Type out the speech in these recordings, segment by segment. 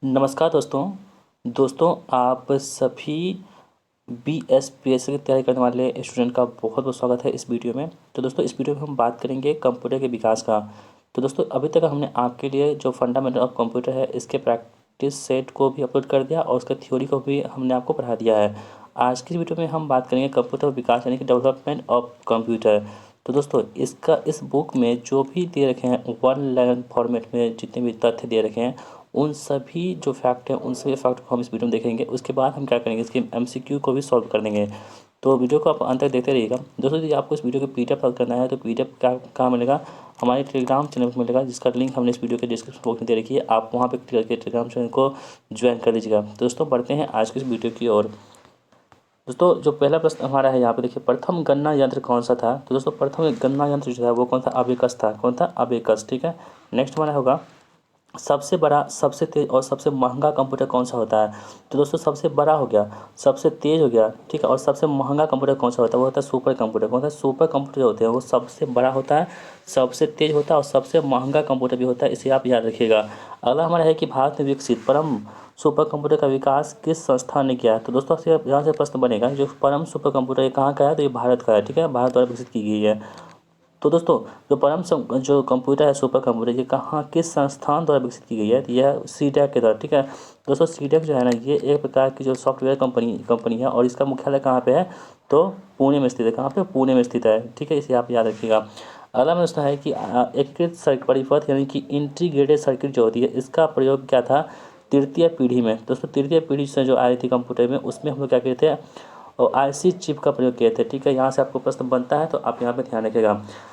नमस्कार दोस्तों आप सभी बीएसपीएससी की तैयारी करने वाले स्टूडेंट का बहुत बहुत स्वागत है इस वीडियो में। तो दोस्तों इस वीडियो में हम बात करेंगे कंप्यूटर के विकास का। तो दोस्तों अभी तक हमने आपके लिए जो फंडामेंटल ऑफ कंप्यूटर है इसके प्रैक्टिस सेट को भी अपलोड कर दिया और उसका थ्योरी को भी हमने आपको पढ़ा दिया है। आज की वीडियो में हम बात करेंगे कंप्यूटर विकास यानी कि डेवलपमेंट ऑफ कंप्यूटर। तो दोस्तों इस बुक में जो भी दे रखे हैं वन लाइन फॉर्मेट में जितने भी तथ्य दे रखे हैं उन सभी जो फैक्ट हैं उन सभी फैक्ट को हम इस वीडियो में देखेंगे। उसके बाद हम क्या करेंगे, इसके एमसीक्यू को भी सॉल्व कर देंगे। तो वीडियो को आप अंत तक देखते रहिएगा। दोस्तों यदि आपको इस वीडियो को पीडीएफ प्राप्त करना है तो पीडीएफ कहाँ मिलेगा, हमारे टेलीग्राम चैनल पर मिलेगा, जिसका लिंक हमने इस वीडियो के डिस्क्रिप्शन बॉक्स में दे रखी है। आप वहाँ पर क्लिक करके टेलीग्राम चैनल को ज्वाइन कर लीजिएगा। दोस्तों बढ़ते हैं आज की इस वीडियो की ओर। दोस्तों जो पहला प्रश्न हमारा है यहाँ पे देखिए, प्रथम गणना यंत्र कौन सा था। तो दोस्तों प्रथम गणना यंत्र जो है वो कौन था, अबेकस था। कौन था, अबेकस। ठीक है। नेक्स्ट हमारा होगा सबसे बड़ा, सबसे तेज और सबसे महंगा कंप्यूटर कौन सा होता है। तो दोस्तों सबसे बड़ा हो गया, सबसे तेज हो गया, ठीक है, और सबसे महंगा कंप्यूटर कौन सा होता है, वो होता है सुपर कंप्यूटर। कौन सा, सुपर कंप्यूटर जो होते हैं वो सबसे बड़ा होता है, सबसे तेज होता है और सबसे महंगा कंप्यूटर भी होता है। इसे आप याद रखिएगा। अगला हमारा है कि भारत में विकसित परम सुपर कंप्यूटर का विकास किस संस्थान ने किया है। तो दोस्तों यहाँ से प्रश्न बनेगा जो परम सुपर कंप्यूटर ये कहाँ का है, तो ये भारत का है। ठीक है, भारत द्वारा विकसित की गई है। तो दोस्तों जो कंप्यूटर है सुपर कंप्यूटर ये कहाँ, किस संस्थान द्वारा विकसित की गई है, तो यह सीडैक के द्वारा। ठीक है दोस्तों, सीडैक जो है ना ये एक प्रकार की जो सॉफ्टवेयर कंपनी है और इसका मुख्यालय कहाँ पे है, तो पुणे में स्थित है। कहाँ पे, पुणे में स्थित है। ठीक है, इसे आप याद रखिएगा। अगला प्रश्न है कि एकीकृत सर्किट परिपथ यानी कि इंटीग्रेटेड सर्किट जो होती है इसका प्रयोग क्या था तृतीय पीढ़ी में। दोस्तों तृतीय पीढ़ी से जो आई थी कंप्यूटर में उसमें हम लोग क्या कहते हैं, और आईसी चिप का प्रयोग किए थे। ठीक है, यहाँ से आपको प्रश्न बनता है तो आप यहाँ पे ध्यान रखिएगा।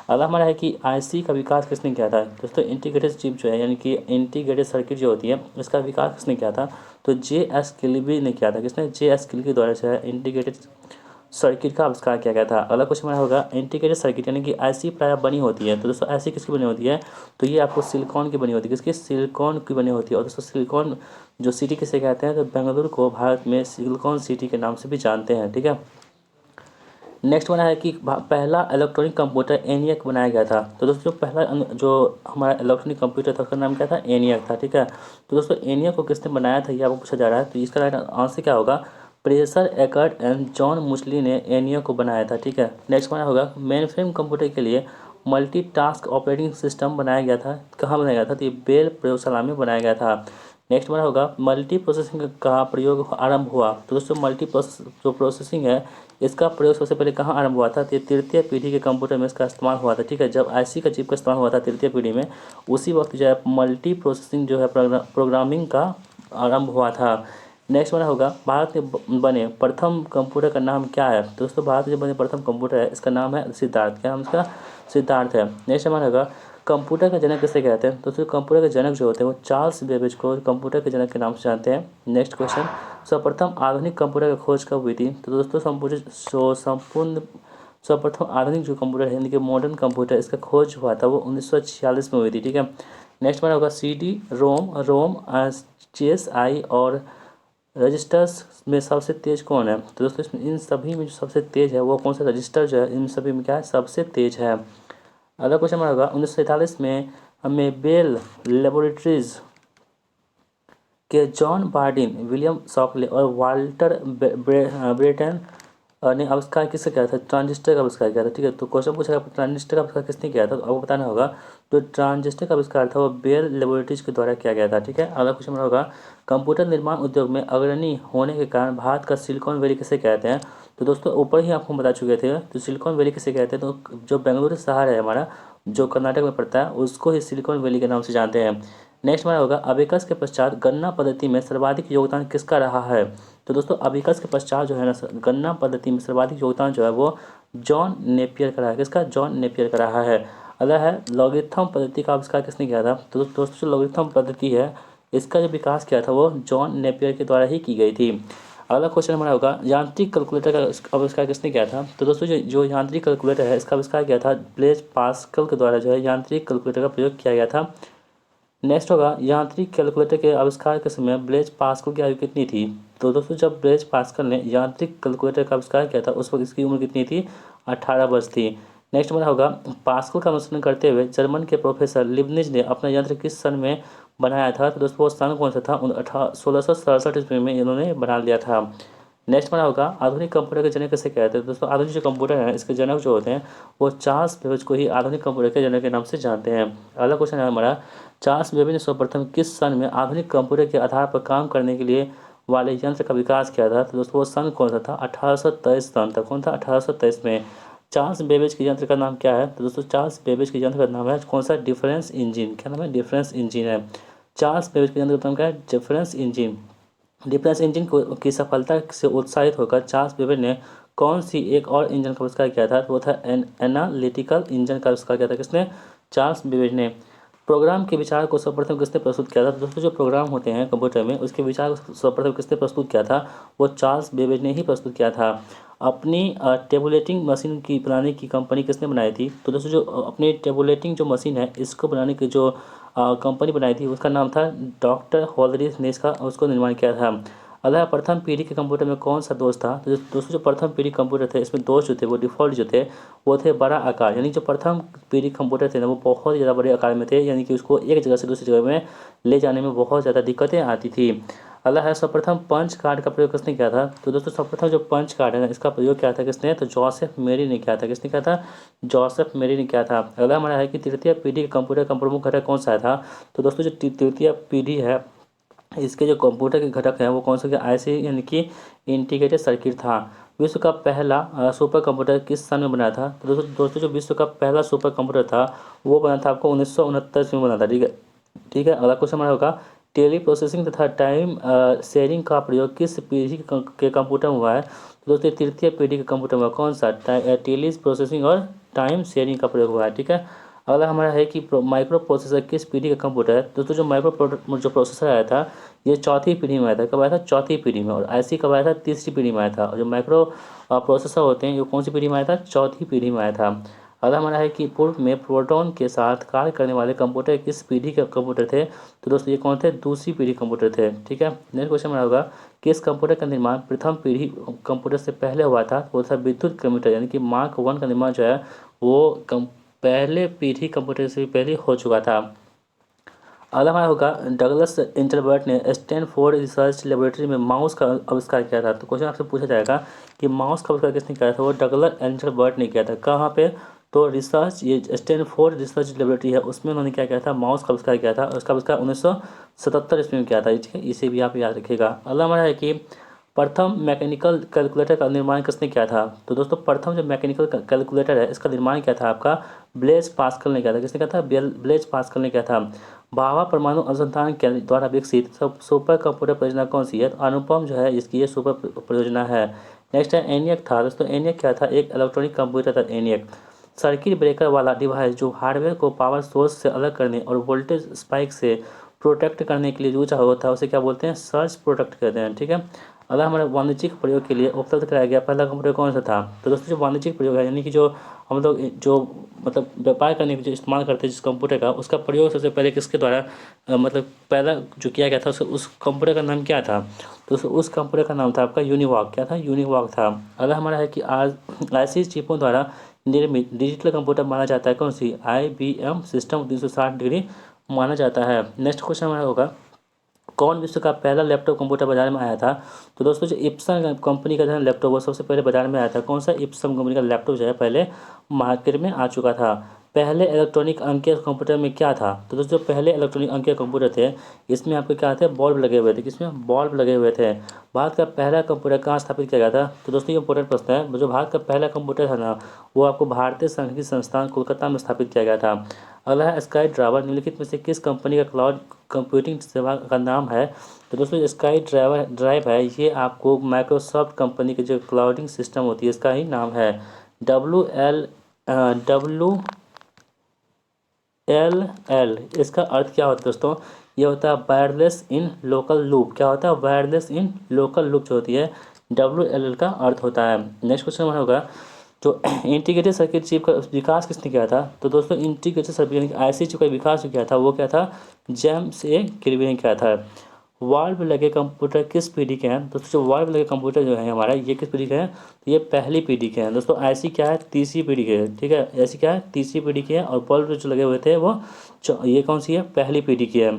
अगला हमारा है कि आईसी का विकास किसने किया था। दोस्तों इंटीग्रेटेड चिप जो है यानी कि इंटीग्रेटेड सर्किट जो होती है इसका विकास किसने किया था, तो जे एस किल्बी ने किया था। किसने, जे एस किल्बी द्वारा जो है इंटीग्रेटेड सर्किट का आविष्कार किया गया था। अगला क्वेश्चन हमारा होगा इंटीग्रेटेड सर्किट यानी कि आईसी प्रायः बनी होती है। तो दोस्तों आईसी किसकी बनी होती है, तो ये आपको सिलिकॉन की बनी होती है। किसकी, सिलिकॉन की बनी होती है। और दोस्तों सिलिकॉन जो सिटी किसे कहते हैं, तो बेंगलुरु को भारत में सिलिकॉन सिटी के नाम से भी जानते हैं। ठीक है। नेक्स्ट बना है कि पहला इलेक्ट्रॉनिक कंप्यूटर एनियक बनाया गया था। तो दोस्तों पहला जो हमारा इलेक्ट्रॉनिक कंप्यूटर था उसका नाम क्या था, एनियक था। ठीक है, तो दोस्तों एनियक को किसने बनाया था ये आपको पूछा जा रहा है। तो इसका राइट आंसर क्या होगा, pressure Eckert and John muesli ने एनियक को बनाया था। ठीक है। नेक्स्ट बना होगा मेनफ्रेम कंप्यूटर के लिए मल्टीटास्क ऑपरेटिंग सिस्टम बनाया गया था। कहाँ बनाया गया था, तो ये बेल प्रयोगशाला में बनाया गया था। नेक्स्ट बना होगा मल्टी प्रोसेसिंग का प्रयोग आरंभ हुआ। तो दोस्तों मल्टी प्रोसेस जो प्रोसेसिंग है इसका प्रयोग सबसे पहले कहाँ आरंभ हुआ था, तो ये तृतीय पीढ़ी के कंप्यूटर में इसका इस्तेमाल हुआ था। ठीक है, जब आईसी का चिप का इस्तेमाल हुआ था तृतीय पीढ़ी में, उसी वक्त जो है मल्टी प्रोसेसिंग जो है प्रोग्रामिंग का आरंभ हुआ था। नेक्स्ट बना होगा भारत में बने प्रथम कंप्यूटर का नाम क्या है। तो दोस्तों भारत में जो बने प्रथम कंप्यूटर है इसका नाम है सिद्धार्थ। क्या नाम इसका, सिद्धार्थ है। नेक्स्ट हमारा होगा कंप्यूटर का जनक किसे कहते हैं। तो कंप्यूटर के जनक जो होते हैं वो चार्ल्स बेबेज को कंप्यूटर के जनक के नाम से जानते हैं। नेक्स्ट क्वेश्चन, सर्वप्रथम आधुनिक कंप्यूटर की खोज कब हुई थी। तो दोस्तों संपूर्ण सर्वप्रथम आधुनिक जो कंप्यूटर है यानी कि मॉडर्न कंप्यूटर इसका खोज हुआ था वो 1946 में हुई थी। ठीक है। नेक्स्ट हमारा होगा CD रोम रोम CSI और रजिस्टर्स में सबसे तेज कौन है। तो दोस्तों इसमें इन सभी में जो सबसे तेज है वो कौन सा रजिस्टर जो है इन सभी में क्या है, सबसे तेज है। अगला क्वेश्चन हमारा होगा 1947 में हमें बेल लेबोरेटरीज के जॉन बार्डिन, विलियम शॉकले और वाल्टर ब्रेटन ने आविष्कार किससे किया था, ट्रांजिस्टर का आविष्कार किया था। ठीक है, तो क्वेश्चन पूछा ट्रांजिस्टर का आविष्कार किसने किया था, तो आपको बताना होगा जो ट्रांजिस्टर का आविष्कार था वो बेल लेबोरेटरीज के द्वारा किया गया था। ठीक है। अगला क्वेश्चन हमारा होगा कंप्यूटर निर्माण उद्योग में अग्रणी होने के कारण भारत का सिलिकॉन वैली किसे कहते हैं। तो दोस्तों ऊपर ही आपको बता चुके थे, तो सिलिकॉन वैली किसे कहते हैं, तो जो बेंगलुरु शहर है हमारा जो कर्नाटक में पड़ता है उसको ही सिलिकॉन वैली के नाम से जानते हैं। नेक्स्ट हमारा होगा अबेकस के पश्चात गणना पद्धति में सर्वाधिक योगदान किसका रहा है। तो दोस्तों अबेकस के पश्चात जो है ना गणना पद्धति में सर्वाधिक योगदान जो है वो जॉन नेपियर का रहा है। किसका, जॉन नेपियर का रहा है। अगला है लॉगरिथम पद्धति का आविष्कार किसने किया था। तो दोस्तों जो लॉगरिथम पद्धति है इसका जो विकास किया था वो जॉन नेपियर के द्वारा ही की गई थी। अगला क्वेश्चन हमारा होगा यांत्रिक कैलकुलेटर का आविष्कार किसने किया था। तो दोस्तों जो यांत्रिक कैलकुलेटर है इसका आविष्कार किया था ब्लेज पास्कल के द्वारा जो है यांत्रिक कैलकुलेटर का प्रयोग किया गया था। नेक्स्ट होगा यांत्रिक कैलकुलेटर के आविष्कार के समय ब्लेज पास्कल की आयु कितनी थी। तो दोस्तों जब ब्लेज पास्कल ने यांत्रिक कैलकुलेटर का आविष्कार किया था उस वक्त इसकी उम्र कितनी थी, 18 वर्ष थी। नेक्स्ट हमारा होगा पास्कल का अनुसरण करते हुए जर्मन के प्रोफेसर लिबनिज ने अपना यंत्र किस सन में बनाया था? तो दोस्तों वो सन कौन सा था? 1667 ईस्वी में इन्होंने बना लिया था। नेक्स्ट बना होगा आधुनिक कंप्यूटर के जनक किसे कहते हैं? दोस्तों आधुनिक जो कंप्यूटर है इसके जनक जो होते हैं वो चार्ल्स बेबेज को ही आधुनिक कंप्यूटर के जनक के नाम से जानते हैं। अगला क्वेश्चन है हमारा, चार्ल्स बेबेज ने सर्वप्रथम किस सन में आधुनिक कंप्यूटर के आधार पर काम करने के लिए वाले यंत्र का विकास किया था? तो दोस्तों वो सन कौन सा था? 1823 सन था। कौन था? 1823 में। चार्ल्स बेबेज के यंत्र का नाम क्या है? तो दोस्तों चार्ल्स बेबेज के यंत्र का नाम है कौन सा? Difference engine. क्या नाम है? डिफरेंस इंजन है। चार्ल्स बेबेज के यंत्र का नाम क्या है? Difference engine. डिफरेंस इंजन की सफलता से उत्साहित होकर चार्ल्स बेबेज ने कौन सी एक और इंजन का आविष्कार किया था? तो वो था एनालिटिकल इंजन का आविष्कार किया था। किसने? चार्ल्स बेबेज ने। प्रोग्राम के विचार को सर्वप्रथम किसने प्रस्तुत किया था? तो दोस्तों जो प्रोग्राम होते हैं कंप्यूटर में उसके विचार को सर्वप्रथम किसने प्रस्तुत किया था? वो चार्ल्स बेबेज ने ही प्रस्तुत किया था। अपनी टेबुलेटिंग मशीन की बनाने की कंपनी किसने बनाई थी? तो दोस्तों जो अपनी टेबुलेटिंग जो मशीन है इसको बनाने की जो कंपनी बनाई थी उसका नाम था डॉक्टर हॉलरिस ने इसका उसको निर्माण किया था। अगला प्रथम पीढ़ी के कंप्यूटर में कौन सा दोष था? तो दोस्तों जो प्रथम पीढ़ी कंप्यूटर थे इसमें दोष जो थे वो डिफ़ॉल्ट जो थे वो थे बड़ा आकार, यानी जो प्रथम पीढ़ी कंप्यूटर थे ना वो बहुत ज़्यादा बड़े आकार में थे, यानी कि उसको एक जगह से दूसरी जगह में ले जाने में बहुत ज़्यादा दिक्कतें आती थी। अगला है सर्वप्रथम पंच कार्ड का प्रयोग किसने किया था? तो दोस्तों सर्वप्रथम जो पंच कार्ड है ना इसका प्रयोग किया था किसने? तो जोसेफ मेरी ने किया था। किसने किया था? जोसेफ मेरी ने किया था। अगला हमारा है कि तृतीय पीढ़ी के कंप्यूटर का प्रमुख घटक कौन सा था? तो दोस्तों जो तृतीय पीढ़ी है इसके जो कंप्यूटर के घटक हैं वो कौन सा? के आईसी यानी कि इंटीग्रेटेड सर्किट था। विश्व का पहला सुपर कंप्यूटर किस सन में बना था? तो दोस्तों जो विश्व का पहला सुपर कंप्यूटर था वो बना था आपको 1969 में बना था। ठीक है, ठीक है। अगला क्वेश्चन हमारा होगा टेली प्रोसेसिंग तथा टाइम शेयरिंग का प्रयोग किस पीढ़ी के कंप्यूटर में हुआ है? तो दोस्तों तृतीय पीढ़ी के कंप्यूटर में कौन सा? टेली प्रोसेसिंग और टाइम शेयरिंग का प्रयोग हुआ है। ठीक है। अगला हमारा है कि माइक्रो प्रोसेसर किस पीढ़ी का कंप्यूटर है? दोस्तों जो जो प्रोसेसर आया था ये चौथी पीढ़ी में आया था। कब आया था? चौथी पीढ़ी में। और आईसी कब आया था? तीसरी पीढ़ी में आया था। और जो माइक्रो प्रोसेसर होते हैं ये कौन सी पीढ़ी में आया था? चौथी पीढ़ी में आया था। अगला हमारा है कि पूर्व में प्रोटॉन के साथ कार्य करने वाले कंप्यूटर किस पीढ़ी के कंप्यूटर थे? तो दोस्तों ये कौन थे? दूसरी पीढ़ी कंप्यूटर थे। ठीक है। नेक्स्ट क्वेश्चन हमारा होगा किस कंप्यूटर का निर्माण प्रथम पीढ़ी कंप्यूटर से पहले हुआ था? वो था विद्युत कंप्यूटर, यानी कि मार्क 1 का निर्माण जो है वो पहले पीढ़ी कंप्यूटर से भी पहले हो चुका था। अगला हमारा होगा डगलस एंजलबर्ट ने स्टैनफोर्ड रिसर्च लेबोरेटरी में माउस का आविष्कार किया था। तो क्वेश्चन आपसे पूछा जाएगा कि माउस का आविष्कार किसने किया था? वो डगलस एंजलबर्ट ने किया था। कहाँ पे? तो रिसर्च ये स्टैनफोर्ड रिसर्च लेबोरेटरी है उसमें उन्होंने क्या किया था? माउस का आविष्कार किया था। उसका आविष्कार 1977 ईस्वी में किया था। ठीक है, इसे भी आप याद रखिएगा। अगला हमारा है कि प्रथम मैकेनिकल कैलकुलेटर का निर्माण किसने किया था? तो दोस्तों प्रथम जो मैकेनिकल कैलकुलेटर है इसका निर्माण किया था आपका ब्लेज पास्कल ने किया था। किसने किया था? ब्लेज पास्कल ने किया था। भाभा परमाणु अनुसंधान केंद्र द्वारा विकसित सुपर कंप्यूटर परियोजना कौन सी है? तो अनुपम जो है इसकी ये सुपर परियोजना है। नेक्स्ट है एनियक था। दोस्तों एनियक क्या था? एक इलेक्ट्रॉनिक कंप्यूटर था एनियक। सर्किट ब्रेकर वाला डिवाइस जो हार्डवेयर को पावर सोर्स से अलग करने और वोल्टेज स्पाइक से प्रोटेक्ट करने के लिए यूज होता है उसे क्या बोलते हैं? सर्च प्रोटेक्ट कहते हैं। ठीक है। अगला हमारे वाणिज्यिक प्रयोग के लिए उपलब्ध कराया गया पहला कंप्यूटर कौन सा था? तो दोस्तों जो वाणिज्यिक प्रयोग है यानी कि जो हम लोग जो मतलब व्यापार करने के जो इस्तेमाल करते हैं जिस कंप्यूटर का उसका प्रयोग सबसे पहले किसके द्वारा मतलब पहला जो किया गया था उस कंप्यूटर का नाम क्या था? तो उस कंप्यूटर का नाम था आपका यूनिवॉक। क्या था? यूनिवॉक था। अगला हमारा है कि आज ऐसी चिपों द्वारा निर्मित डिजिटल कंप्यूटर माना जाता है कौन सी? IBM सिस्टम 360 डिग्री माना जाता है। नेक्स्ट क्वेश्चन हमारा होगा कौन विश्व का पहला लैपटॉप कंप्यूटर बाजार में आया था? तो दोस्तों जो इप्सन कंपनी का जो है लैपटॉप वो सबसे पहले बाजार में आया था। कौन सा? इप्सन कंपनी का लैपटॉप जो है पहले मार्केट में आ चुका था। पहले इलेक्ट्रॉनिक अंकीय कंप्यूटर में क्या था? तो दोस्तों पहले इलेक्ट्रॉनिक अंकीय कंप्यूटर थे इसमें आपके क्या थे? बल्ब लगे हुए थे। किसमें? बल्ब लगे हुए थे। भारत का पहला कंप्यूटर कहाँ स्थापित किया गया था? तो दोस्तों ये इंपॉर्टेंट प्रश्न है। जो भारत का पहला कंप्यूटर था ना वो आपको भारतीय सांख्यिकी संस्थान कोलकाता में स्थापित किया गया था। अगला है स्काई ड्राइवर निम्नलिखित में से किस कंपनी का क्लाउड कंप्यूटिंग सेवा का नाम है? तो दोस्तों स्काई ड्राइव है ये आपको माइक्रोसॉफ्ट कंपनी के जो क्लाउडिंग सिस्टम होती है इसका ही नाम है। WLL इसका अर्थ क्या होता है दोस्तों? ये होता है वायरलेस इन लोकल लूप। क्या होता है? वायरलेस इन लोकल लूप जो होती है WLL का अर्थ होता है। नेक्स्ट क्वेश्चन हमारा होगा जो इंटीग्रेटेड सर्किट चिप का विकास किसने किया था? तो दोस्तों इंटीग्रेटेड सर्किट यानी IC चिप का विकास जो किया था वो क्या था? जेम्स ए किर्बी ने किया था। वाल्व लगे कंप्यूटर किस पीढ़ी के हैं? दोस्तों जो वाल्व लगे कंप्यूटर जो है हमारा ये किस पीढ़ी के हैं? तो ये पहली पीढ़ी के हैं। दोस्तों IC क्या है? तीसरी पीढ़ी के हैं। ठीक है, IC क्या है? तीसरी पीढ़ी के हैं। और बल्ब जो लगे हुए थे वो ये कौन सी है? पहली पीढ़ी की है।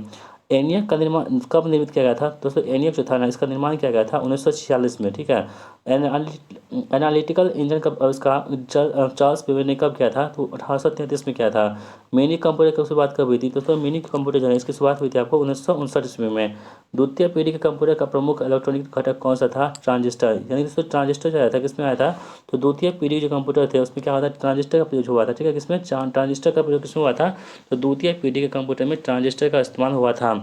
ENIAC का निर्माण कब निर्मित किया गया था दोस्तों? ENIAC जो था ना, इसका निर्माण किया गया था 1946 में, ठीक है। एनालिटिकल इंजन का आविष्कार चार्ल्स बेबेज ने कब किया था? तो 1833 में किया था। मिनी कंप्यूटर की शुरुआत कब हुई थी दोस्तों? मिनी कंप्यूटर जो है इसकी शुरुआत हुई थी आपको 1959 ईस्वी में। द्वितीय पीढ़ी के कंप्यूटर का प्रमुख इलेक्ट्रॉनिक घटक कौन सा था? ट्रांजिस्टर। यानी दोस्तों ट्रांजिस्टर जो आया था किसमें आया था? तो द्वितीय पीढ़ी जो कंप्यूटर थे उसमें क्या हुआ था? ट्रांजिस्टर का प्रयोग हुआ था, ठीक है। किसमें? ट्रांजिस्टर का प्रयोग किसमें हुआ था? तो द्वितीय पीढ़ी के कंप्यूटर में ट्रांजिस्टर का इस्तेमाल हुआ था।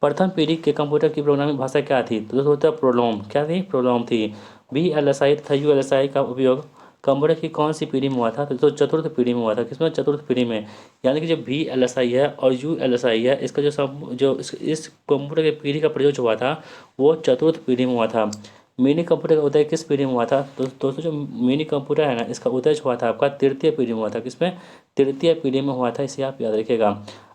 प्रथम पीढ़ी के कंप्यूटर की प्रोग्रामिंग भाषा क्या थी? तो दोस्तों होता है प्रोलॉम। क्या थी? प्रोलॉम थी। VLSI तथा ULSI का उपयोग कंप्यूटर की कौन सी पीढ़ी में हुआ था? तो चतुर्थ पीढ़ी में हुआ था। किसमें? चतुर्थ पीढ़ी में। यानी कि जो VLSI है और ULSI है, इसका जो इस कंप्यूटर की पीढ़ी का प्रयोग जो हुआ था वो चतुर्थ पीढ़ी में हुआ था। मिनी कंप्यूटर का उदय किस पीढ़ी में हुआ था? दोस्तों जो मिनी कंप्यूटर है ना, इसका उदय हुआ था आपका तृतीय पीढ़ी में हुआ था। किसमें? तृतीय पीढ़ी में हुआ था, इसे आप याद रखिएगा।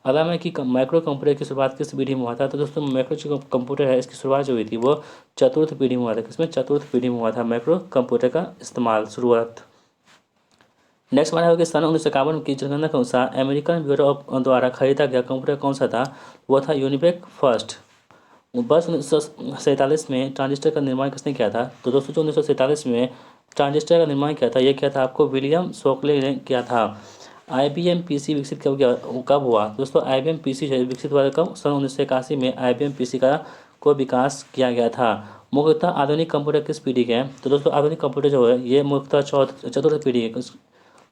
अगला है कि माइक्रो कंप्यूटर की शुरुआत किस पीढ़ी में हुआ था? तो दोस्तों माइक्रो जो कंप्यूटर है इसकी शुरुआत जो हुई थी वो चतुर्थ पीढ़ी में हुआ था। किसमें? चतुर्थ पीढ़ी में हुआ था माइक्रो कंप्यूटर का इस्तेमाल शुरुआत। नेक्स्ट हमारा होगा सन 1951 की जनगणना के अनुसार अमेरिकन ब्यूरो ऑफ द्वारा खरीदा गया कंप्यूटर कौन सा था? वो था यूनिवेक फर्स्ट। वर्ष 1947 में ट्रांजिस्टर का निर्माण किसने किया था? तो दोस्तों जो 1947 में ट्रांजिस्टर का निर्माण किया था, ये किया था आपको विलियम शोकले ने किया था। IBM PC विकसित कब हुआ? दोस्तों IBM PC जो है विकसित हुआ कब? सन 1981 में IBM PC का को विकास किया गया था। मुख्यतः आधुनिक कंप्यूटर किस पीढ़ी के हैं? तो दोस्तों आधुनिक कंप्यूटर जो है ये मुख्यतः चतुर्थ पीढ़ी है।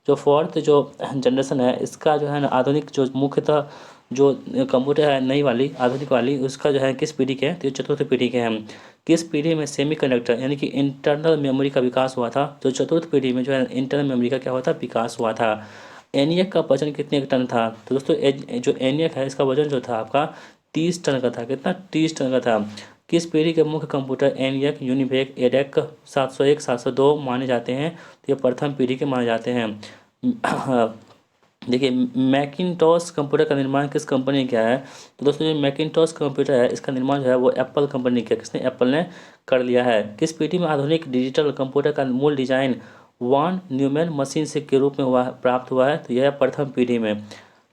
जो फोर्थ जो जनरेशन है इसका जो है ना, आधुनिक जो मुख्यतः जो कंप्यूटर है नई वाली आधुनिक वाली, उसका जो है किस पीढ़ी के हैं? तो चतुर्थ पीढ़ी के हैं। किस पीढ़ी में सेमीकंडक्टर यानी कि इंटरनल मेमोरी का विकास हुआ था? जो चतुर्थ पीढ़ी में जो है इंटरनल मेमोरी का क्या हुआ था? विकास हुआ था। ENIAC का वजन कितने टन था? तो दोस्तों जो ENIAC है इसका वजन जो था आपका 30 टन का था। कितना? 30 टन का था। किस पीढ़ी के मुख्य कंप्यूटर ENIAC, यूनिवेक, EDAC 701, 702 माने जाते हैं? तो ये प्रथम पीढ़ी के माने जाते हैं। देखिए मैकिनटॉश कंप्यूटर का निर्माण किस कंपनी ने किया है? तो दोस्तों जो मैकिनटॉश कंप्यूटर है इसका निर्माण जो है वो एप्पल कंपनी ने किया। किसने? एप्पल ने कर लिया है। किस पीढ़ी में आधुनिक डिजिटल कंप्यूटर का मूल डिजाइन वॉन न्यूमैन मशीन से के रूप में प्राप्त हुआ है? तो यह प्रथम पीढ़ी में।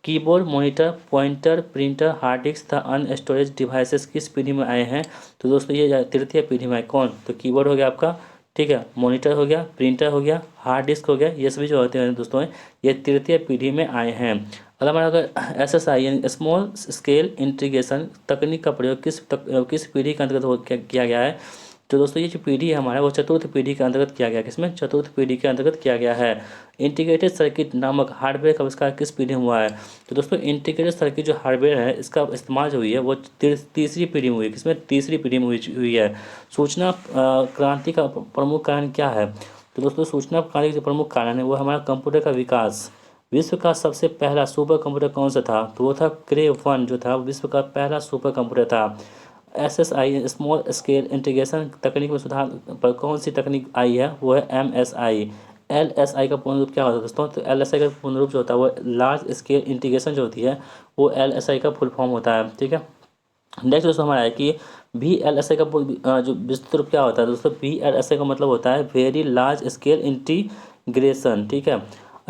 Keyboard, monitor, pointer, printer, hard disk तथा अन्य स्टोरेज डिवाइसेस किस पीढ़ी में आए हैं? तो दोस्तों ये तृतीय पीढ़ी में है। कौन? तो कीबोर्ड हो गया आपका, ठीक है, मॉनिटर हो गया, प्रिंटर हो गया, हार्ड डिस्क हो गया, ये सभी जो होते हैं दोस्तों ये तृतीय पीढ़ी में आए हैं। अगर हमारा अगर SSI यानी स्मॉल स्केल इंटीग्रेशन तकनीक का प्रयोग किस पीढ़ी के अंतर्गत किया गया है? तो दोस्तों ये जो पीढ़ी है हमारा वो चतुर्थ पीढ़ी के अंतर्गत किया गया है। किसमें? चतुर्थ पीढ़ी के अंतर्गत किया गया है। इंटीग्रेटेड सर्किट नामक हार्डवेयर का आविष्कार किस पीढ़ी में हुआ है? तो दोस्तों इंटीग्रेटेड सर्किट जो हार्डवेयर है इसका इस्तेमाल जो हुई है वो तीसरी पीढ़ी में हुई है। किसमें? तीसरी पीढ़ी में हुई है। सूचना क्रांति का प्रमुख कारण क्या है? तो दोस्तों सूचना क्रांति का जो प्रमुख कारण है वो हमारा कंप्यूटर का विकास। विश्व का सबसे पहला सुपर कंप्यूटर कौन सा था? तो वो था क्रे 1 जो था विश्व का पहला सुपर कंप्यूटर था। SSI स्मॉल स्केल इंटीग्रेशन तकनीक में सुधार पर कौन सी तकनीक आई है? वो है MSI। LSI का पूर्ण रूप क्या होता है दोस्तों? तो LSI का पूर्ण रूप जो होता है वो लार्ज स्केल इंटीग्रेशन जो होती है वो LSI का फुल फॉर्म होता है, ठीक है। नेक्स्ट दोस्तों हमारा है कि VLSI का जो विस्तृत रूप क्या होता है दोस्तों? VLSI का मतलब होता है वेरी लार्ज स्केल इंटीग्रेशन, ठीक है।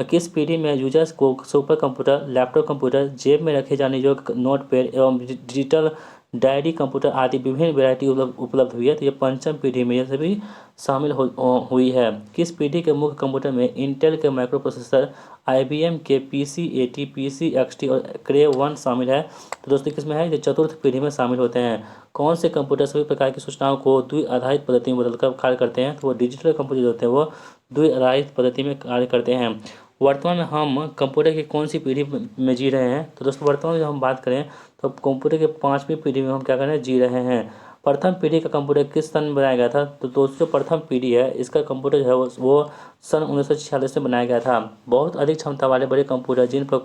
किस पीढ़ी में यूजर्स को सुपर कंप्यूटर, लैपटॉप कंप्यूटर, जेब में रखे जाने योग्य नोटपैड एवं डिजिटल डायरी कंप्यूटर आदि विभिन्न वैरायटी उपलब्ध हुई है? तो ये पंचम पीढ़ी में ये सभी शामिल हुई है। किस पीढ़ी के मुख्य कंप्यूटर में इंटेल के माइक्रो प्रोसेसर, IBM के PC80, PC XT और क्रे 1 शामिल है? तो दोस्तों किसमें है? ये चतुर्थ पीढ़ी में शामिल होते हैं। कौन से कंप्यूटर सभी प्रकार की सूचनाओं को द्वि-आधारित पद्धति में बदलकर कार्य करते हैं? तो वो डिजिटल कंप्यूटर जो होते हैं वो द्वि-आधारित पद्धति में कार्य करते हैं। वर्तमान में हम कंप्यूटर की कौन सी पीढ़ी में जी रहे हैं? तो दोस्तों वर्तमान में जब हम बात करें तो कंप्यूटर के 5वीं पीढ़ी में हम क्या कर रहे हैं? जी रहे हैं। प्रथम पीढ़ी का कंप्यूटर किस सन में बनाया गया था? तो दोस्तों प्रथम पीढ़ी है इसका कंप्यूटर जो है वो सन 1946 में बनाया गया था। बहुत अधिक क्षमता वाले बड़े कंप्यूटर जिन पर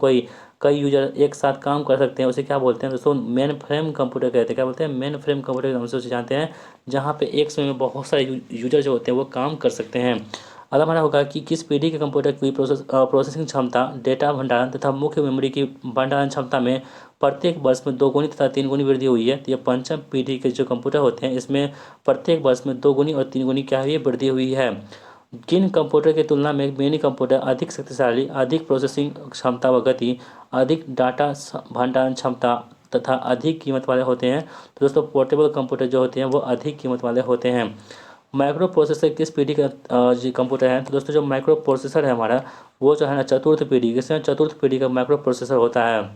कई यूजर एक साथ काम कर सकते हैं उसे क्या बोलते हैं दोस्तों? मेन फ्रेम कंप्यूटर कहते हैं। क्या बोलते हैं? मेन फ्रेम कंप्यूटर के नाम से उसे जानते हैं, जहाँ पे एक समय में बहुत सारे यूजर जो होते हैं वो काम कर सकते हैं। अगला हमारा होगा कि किस पीढ़ी के कंप्यूटर की प्रोसेसिंग क्षमता, डेटा भंडारण तथा मुख्य मेमोरी की भंडारण क्षमता में प्रत्येक वर्ष में 2 गुनी तथा 3 गुनी वृद्धि हुई है? तो ये पंचम पीढ़ी के जो कंप्यूटर होते हैं इसमें प्रत्येक वर्ष में 2 गुनी और 3 गुनी क्या हुई है? वृद्धि हुई है। किन कंप्यूटर की तुलना में मिनी कंप्यूटर अधिक शक्तिशाली, अधिक प्रोसेसिंग क्षमता व गति, अधिक डाटा भंडारण क्षमता तथा अधिक कीमत वाले होते हैं। तो दोस्तों पोर्टेबल कंप्यूटर जो होते हैं वो अधिक कीमत वाले होते हैं। माइक्रो प्रोसेसर किस पीढ़ी का जी कंप्यूटर है? तो दोस्तों जो माइक्रो प्रोसेसर है हमारा वो जो है ना चतुर्थ पीढ़ी, किसमें चतुर्थ पीढ़ी का माइक्रो प्रोसेसर होता है।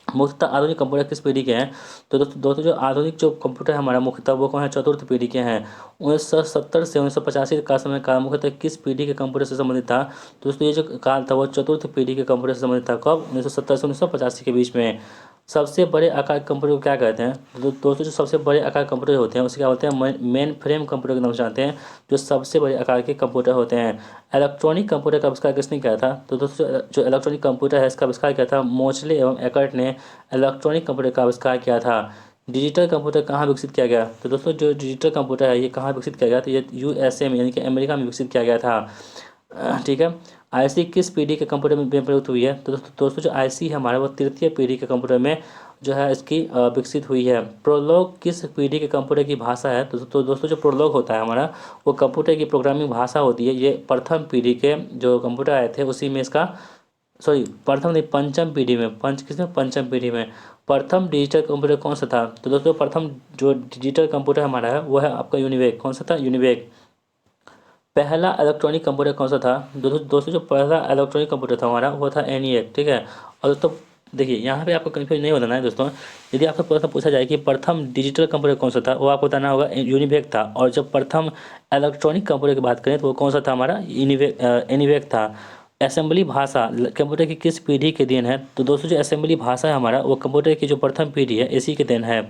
मुख्यतः आधुनिक कंप्यूटर किस पीढ़ी के हैं? तो दोस्तों जो आधुनिक जो कंप्यूटर है हमारा मुख्यतः वो कौन है? चतुर्थ पीढ़ी के हैं। 1970 से 1985 का समय काल मुख्यतः किस पीढ़ी के कंप्यूटर से संबंधित था? तो दोस्तों ये जो काल था वो चतुर्थ पीढ़ी के कंप्यूटर से संबंधित था। कब? 1970 से 1985 के बीच में। सबसे बड़े आकार के कंप्यूटर को क्या कहते हैं? तो दोस्तों जो सबसे बड़े आकार कंप्यूटर होते हैं उसे क्या बोलते हैं? मेन फ्रेम कंप्यूटर के नाम से जानते हैं, जो सबसे बड़े आकार के कंप्यूटर होते हैं। इलेक्ट्रॉनिक कंप्यूटर का आविष्कार किसने किया था? तो दोस्तों जो इलेक्ट्रॉनिक कंप्यूटर है इसका आविष्कार किया था मोचले एवं एकर्ट ने इलेक्ट्रॉनिक कंप्यूटर का आविष्कार किया था। डिजिटल कंप्यूटर कहाँ विकसित किया गया? तो दोस्तों जो डिजिटल कंप्यूटर है ये कहाँ विकसित किया गया? तो ये यूएसए में यानी कि अमेरिका में विकसित किया गया था। ठीक है। आईसी किस पीढ़ी के कंप्यूटर में प्रयुक्त हुई है? तो दोस्तों जो आईसी है हमारा वो तृतीय पीढ़ी के कंप्यूटर में जो है इसकी विकसित हुई है। प्रोलॉग किस पीढ़ी के कंप्यूटर की भाषा है? तो दोस्तों जो प्रोलॉग होता है हमारा वो कंप्यूटर की प्रोग्रामिंग भाषा होती है। ये प्रथम पीढ़ी के जो कंप्यूटर आए थे उसी में इसका सॉरी प्रथम नहीं पंचम पीढ़ी में किसमें पंचम पीढ़ी में प्रथम डिजिटल कंप्यूटर कौन सा था? तो दोस्तों प्रथम जो डिजिटल कंप्यूटर हमारा है वो है आपका यूनिवेक। कौन सा था? यूनिवेक। पहला इलेक्ट्रॉनिक कंप्यूटर कौन सा था? दोस्तों जो पहला इलेक्ट्रॉनिक कंप्यूटर था हमारा वो था एनिएक। ठीक है। और दोस्तों देखिए यहाँ पे आपको कन्फ्यूज नहीं होना है दोस्तों। यदि आपसे प्रश्न पूछा जाए कि प्रथम डिजिटल कंप्यूटर कौन सा था वो आपको बताना होगा यूनिवेक था। और जब प्रथम इलेक्ट्रॉनिक कंप्यूटर की बात करें तो वो कौन सा था? हमारा एनिवेक था। असेंबली भाषा कंप्यूटर की किस पीढ़ी के देन है? तो दोस्तों जो असेंबली भाषा है हमारा वो कंप्यूटर की जो प्रथम पीढ़ी है इसी के देन है।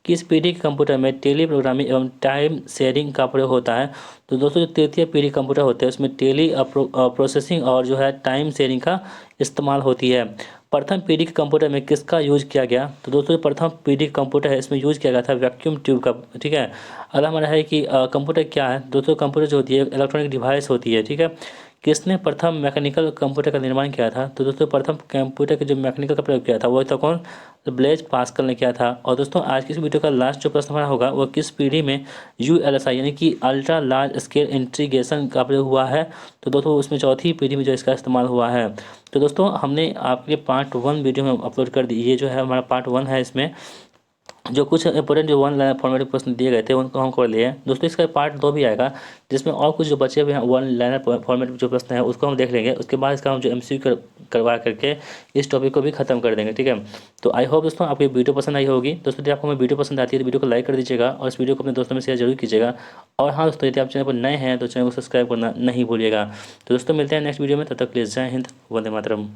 किस पीढ़ी के कंप्यूटर में टेली प्रोग्रामिंग एवं टाइम शेयरिंग का प्रयोग होता है? तो दोस्तों जो तृतीय पीढ़ी कंप्यूटर होते हैं उसमें टेली प्रोसेसिंग और जो है टाइम शेयरिंग का इस्तेमाल होती है। प्रथम पीढ़ी के कंप्यूटर में किसका यूज किया गया? तो दोस्तों जो प्रथम पीढ़ी कंप्यूटर है इसमें यूज किया गया था वैक्यूम ट्यूब का। ठीक है। अगला हमारा है कि कंप्यूटर क्या है? दोस्तों कंप्यूटर जो होती है इलेक्ट्रॉनिक डिवाइस होती है। ठीक है। किसने प्रथम मैकेनिकल कंप्यूटर का निर्माण किया था? तो दोस्तों प्रथम कंप्यूटर के जो मैकेनिकल का प्रयोग किया था वो था कौन? तो ब्लेज पास्कल ने किया था। और दोस्तों आज की इस वीडियो का लास्ट जो प्रश्न हमारा होगा वो किस पीढ़ी में यूएलएसआई यानी कि अल्ट्रा लार्ज स्केल इंटीग्रेशन का प्रयोग हुआ है? तो दोस्तों उसमें चौथी पीढ़ी में जो इसका इस्तेमाल हुआ है। तो दोस्तों हमने आपके पार्ट 1 वीडियो में अपलोड कर दी। ये जो है हमारा पार्ट 1 है। इसमें जो कुछ इंपॉर्टेंट जो वन लाइन फॉर्मेटिव प्रश्न दिए गए थे उनको हम कर लिए हैं। दोस्तों इसका पार्ट 2 भी आएगा जिसमें और कुछ जो बचे हुए हैं वन लाइनर फॉर्मेट जो प्रश्न है उसको हम देख लेंगे। उसके बाद इसका हम जो एमसीक्यू करवा करके इस टॉपिक को भी खत्म कर देंगे। ठीक है। तो आई होप दोस्तों आपको वीडियो पसंद आई होगी। दोस्तों यदि आपको हमें वीडियो पसंद आती है तो वीडियो को लाइक कर दीजिएगा और इस वीडियो को अपने दोस्तों में शेयर जरूर कीजिएगा। और हाँ दोस्तों यदि आप चैनल पर नए हैं तो चैनल को सब्सक्राइब करना नहीं भूलिएगा। तो दोस्तों मिलते हैं नेक्स्ट वीडियो में। तब तक प्लीज़ जय हिंद, वंदे मातरम।